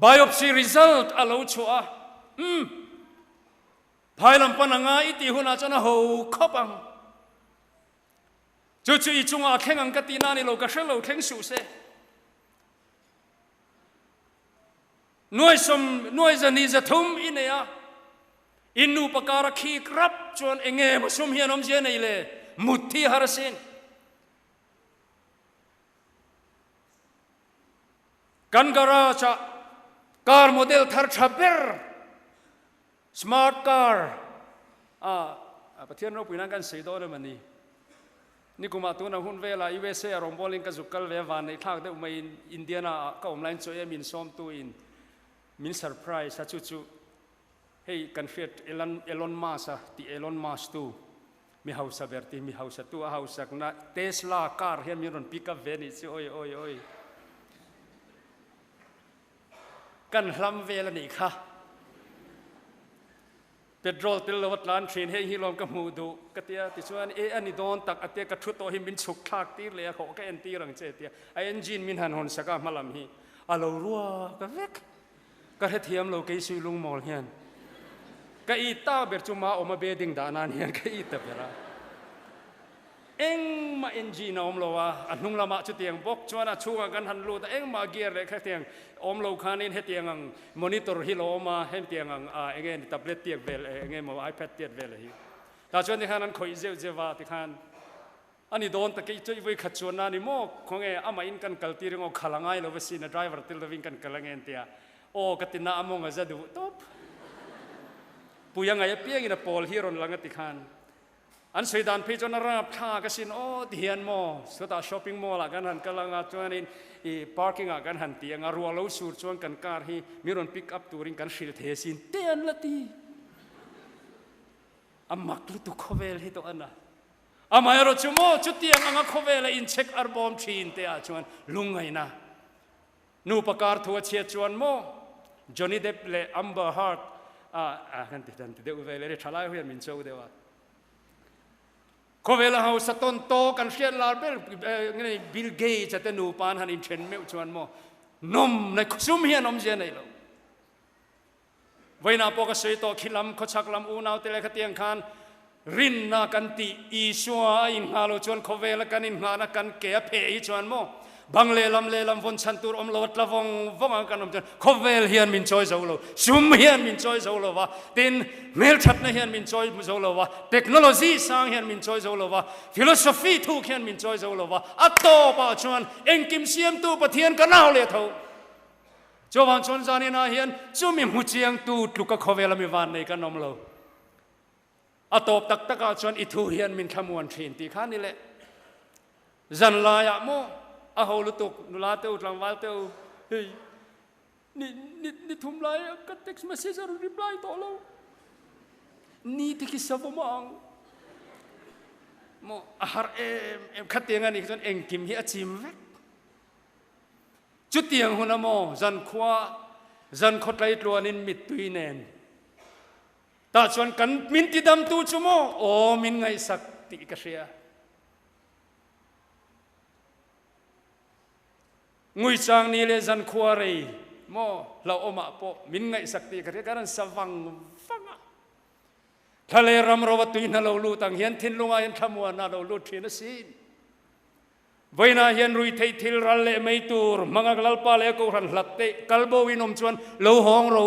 biopsy result alo chua phai lam pananga iti huna chana ho khopang chu chu I chunga khengang ka tina ni lo ka shelo kheng su se noi zani za thum ineya innu pakara khi krap chon enge masum hianom je nei le muthi harasin kan gara cha car model thar thaber smart car pathian ro puina kan sei do le mani ni kuma tu na hun vela USA rom bowling ka zukal ve van nei thak de mai Indiana ka online choi min som tu in min surprise sa chu chu hey kan fiat Elon Musk ti Elon Musk tu mi hausa berti mi hausa tu hausa na Tesla car hian mi ron pick up ve ni chu oiกันหลัมเวลนี่ค่ะเปโตรติลวัตล้านเทรนให้ฮิลอมกับมูดูกติยาติชวนอันนี้โดนตักอเตียกระทุโตหิมินฉุกทักตีเลยเขาก็เอ็นตีรังเจตียไอเอ็นจินมินหันหอนสกัดมาลำฮีเรารัวก็เวกก็ให้เทียมเราเกยซุยลุงมอลเฮียนก็อีตาเบิร์จุมาออกมาเบดิงดานานเฮียนก็อีตาเบราเอ็งมาเอ็นจีนอมโลวะอันนุ่งละมาจุดเตียงบกชวนชัวกันหันลูแต่เอ็งมาเกียร์เลยแค่เตียงอมโลคานินให้เตียงมอนิเตอร์ฮิโลมาให้เตียงเอ็งเงินตับเล็ตเตียงเวลเอ็งเงินมาไอแพดเตียงเวลเลยแต่ชวนที่ขานนั้นคอยเจ้าเจ้าว่าที่ขานอันนี้โดนตะกี้ช่วยไว้ขัดชวนนั่นนี่โม่ของเอ็งอามาอินกันกัลตีเรื่องขลังไงเราไปสินะไดรเวอร์ติลวิ่งกันกัลเงินเตียโอ้กตินาอมงจะดูต๊บปุยังไงเปียกินปอลฮิโรนลังติขานอันสุดท้ายพี่จนรับท่าก็สินโอ้เดียนโมสุดท้ายช้อปปิ้งโมละกันหันกำลังจวนนี้พาร์กิ้งกันหันเตียงรัวเล่าสูตรชวนกันการที่มีรถปิกอัพตูริงกันสิลเทสินเตียนละทีอามักลุตุโคเวลให้ตัวอันน่ะอามาเราจุโมจุดเตียงอาโคเวลอินเช็คอัลบั้มชีนเตียชวนลุงไงนะนูประกาศทัวเชียชวนโมจอห์นนี่เดฟเล่อัมเบอร์ฮาร์ดกันติดเดี๋ยวเวลาเฉลยให้มินโชว์เดี๋ยวเขาเวลาเขาสตนโตกันเชียร์ลาเบลบิลเกย์จะเต้นูปานหันอินเทรนเมลชวนโมนมในซุ่มเฮียนมเจนในเราวันน่ะพวกเสยโตขิลำขชักลำอูนาวเตเลขเตียงคานรินนากันติอีชัวอินฮาโลชวนเขาเวลากันอินฮานักกันเกียเพย์ชวนโมบังเลลำวนชันตูรอมโลดละวงกันอมจนเขาเวลเฮียนมินจอยโซโลซุ่มเฮียนมินจอยโซโลวะตินเมลชัดนะเฮียนมินจอยโซโลวะเทคโนโลยีสร้างเฮียนมินจอยโซโลวะฟิโลโซฟีทุกเฮียนมินจอยโซโลวะอัตโตปะชวนเอ็งกิมเซียมตูปะเทียนกันเอาเลยทูจวันชวนจานินาเฮียนจุมิมุจียงตูลูกเขาเวลมีวันในกันอมโลอัตโตตักตะกาชวนอิทูเฮียนมินขมวนทรินตีข้านี่แหละจันลายะโมอาหูลุตุกนุลาเตอุตลังวาเตอุเฮ้ยนี่ทุ่มไรก็เท็กซ์เมสเซจรีพลายต่อเรานี่ที่คิดสาวมังโมอาหารขัดเตียงอันนี้จนเองกิมเฮียจิมเวกจุดเตียงหัวน้ำโมจันขวาจันขดไหลตัวนินมิดตุยเนนตาชวนกันมินติดำตูจุโมโอ้มินไงสักติกเสียงุยจางนี่เลยจันขวารีโมเราอมาปอมินไงสักติกเสียกันสว่างฟังทะเลรำรวตุยนาเราลูตังเฮียนทินลุงอายันทำวันนาเราลูทีนสินไว้นาเฮียนรุยไทยทิลรัลเลไม่ตูร์มังกลปาเลกูรันหลับเตะกัลโบวินอมชวนเราห้องเรา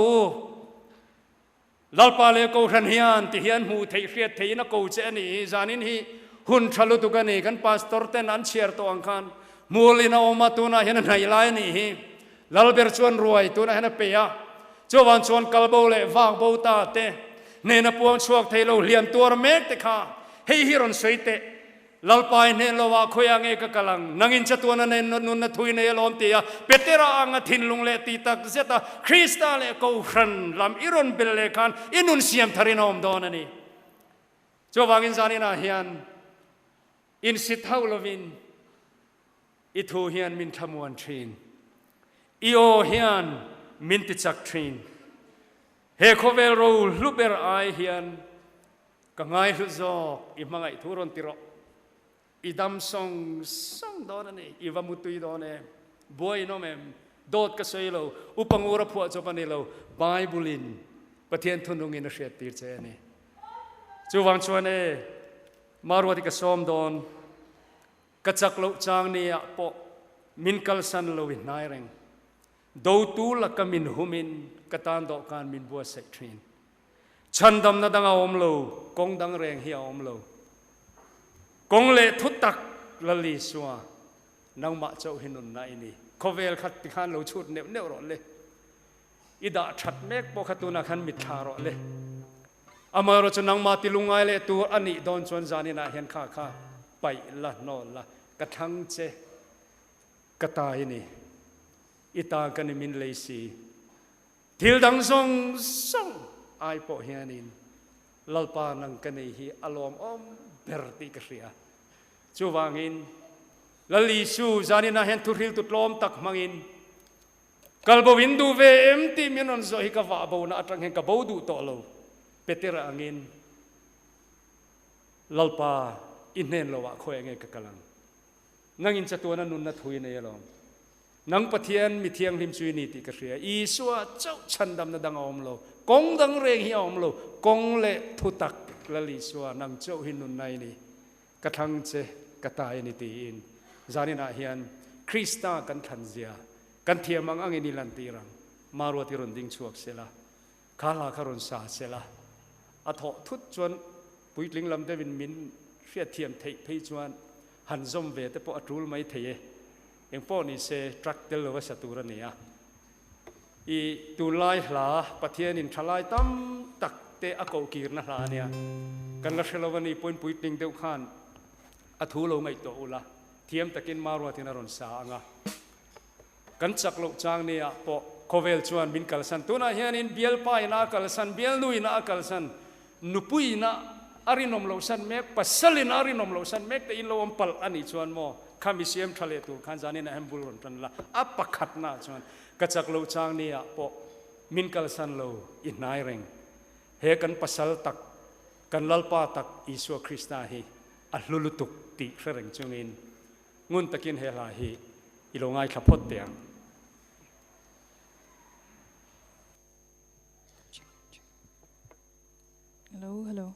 ลัลปาเลกูรันเฮียนที่เฮียนหูไทยเฟียดไทยนักกูเจนี่จานินฮีหุ่นชลุตุกันนี่กันพาสตอร์เตนันเชียร์ตัวอังคารมูลินาอมาตุนาเฮียนไหนไลนี่ลัลเบอร์ชวนรวยตุนาเฮียนเปียจวันชวนกัลโบเลวางโบตาเตเนนปวงชวกไทยเราเลียมตัวเมกเตค่ะเ hei hiron soite lalpai ne lowa khoyang e ka kalang nangin chatuana ne nun na thui ne lom tia petera anga thinlung le ti tak zeta krista le ko hran lam iron bel le khan inun siam tharinom don ani cho wangin zani na hian in sit haulovin ithu hian min thamuan thin io hian min ti chak thin he khovel ro luber ai hian ka ngai lu zo I mangai thuron tiro idam song don ani ivamutui don e boy no mem dot ka soilo upangura phu chopanilo bible pathian thunung in a shet tir che ani chu wang chuan e marwati ka som don ka chak lo chang ni a po min kal san lo in nai reng do tu la ka min humin katan do kan min bua sek thin chandam na danga om lo kong dang reng hi om lo kong le thut tak la li suwa nang ma chau hinun na ini khovel khat ti khan lo chut ne ne ro le ida that mek po khatuna khan mit tha ro le amaro chu nang ma ti lungai le tu ani don chon zani na hian kha kha pai la no la ka thang che ka ta ini ita kan min le si thil dang song ai po hianin lalpa nang kanei hi alom om berti kria chu wangin lali su zani na hen thuril tutlom tak mangin kalbo windu ve empty minon zo hi ka wa bo na atang hen ka bo du to lo petera angin lalpa inen lo wa khoe nge ka kalang nangin chatuana nun na thui ne yalom nang pathian mi thiang lim chui ni ti ka ria I suwa chau chandam na dang om lo kong dang reng hi om lo kong le thutak lali suwa nang chau hinun nai ni kathang che katai ni ti in zani na hian krista kan thanzia kan thiamang angin ni lan tirang marwa ti ron ding chuak sela khala kharon sa sela atho thut chuan puitling lam devin min ria thiam thei phei chuan han zom ve te po atul mai thei eng po ni se truck tel wa satura nia I tu lai hla pathian in thalai tam tak te ako kir na hla nia kan la hrelovani point puitling deuh khan athu lo ngai to ula thiam takin marwa tin aron sa anga kan chak lo chang nia po khovel chuan bin kalsan tuna hian in bial pai na kalsan bial nui na kalsan nupui na arinom lo san mek pasalin arinom lo san mek te in lo ompal ani chuan mo khami siam thale tu khan jani na hembul ron tan la apakhat na chuan kachak lo chang nia po min kalsan lo in nai reng he kan pasal tak kan lalpa tak Isu Krista hi a hlulutuk ti fereng chungin ngun takin he la hi ilongai thapot tiang hello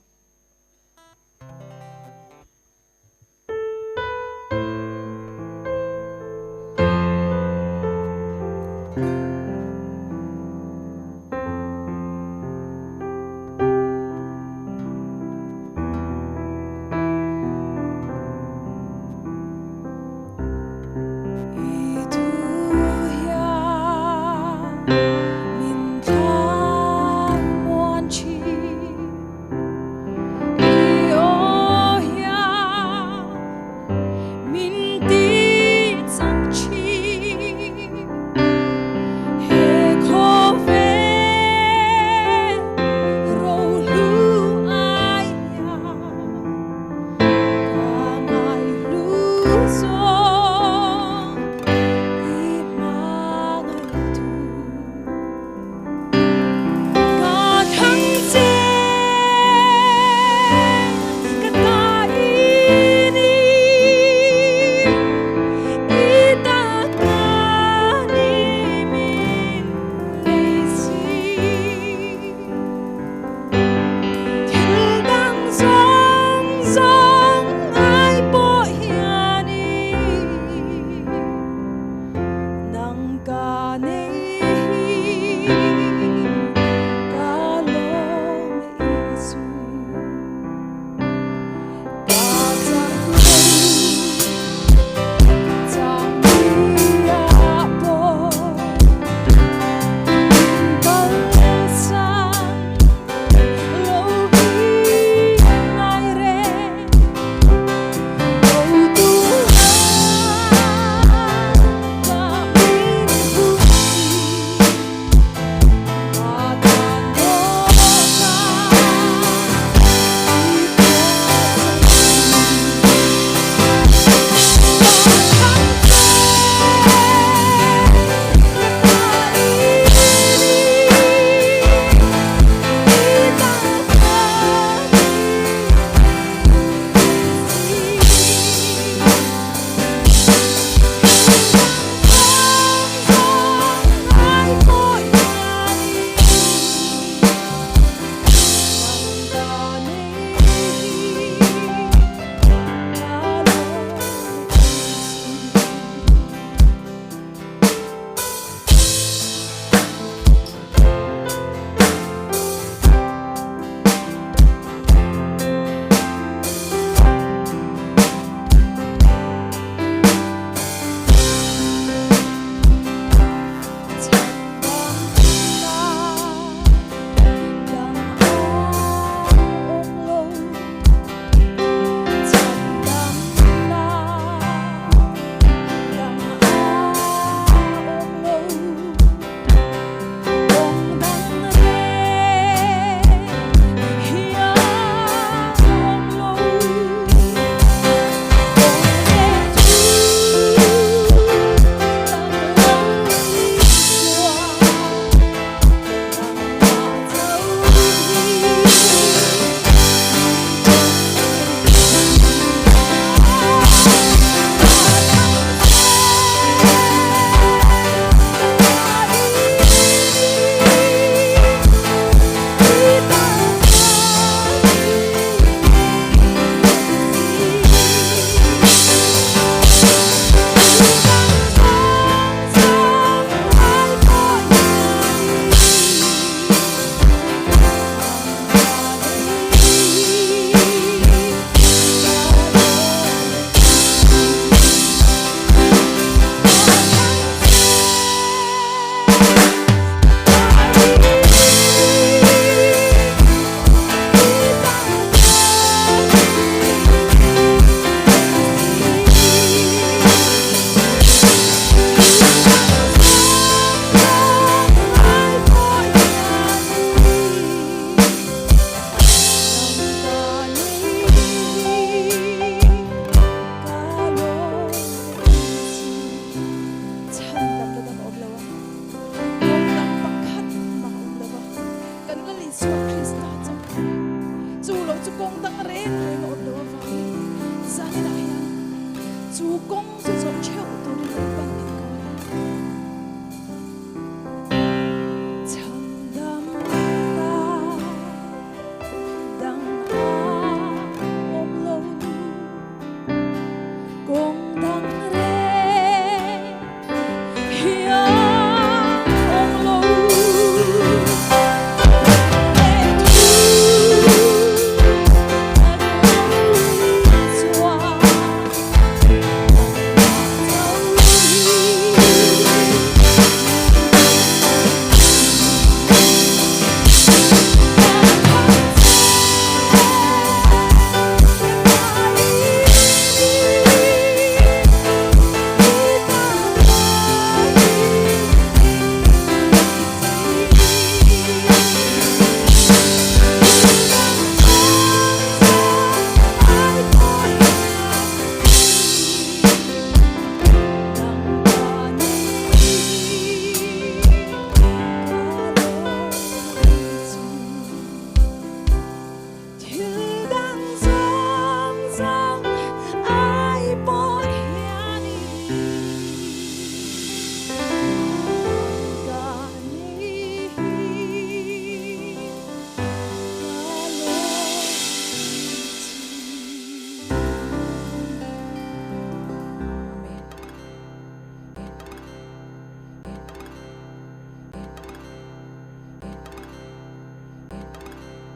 主公就做超到你嚟不明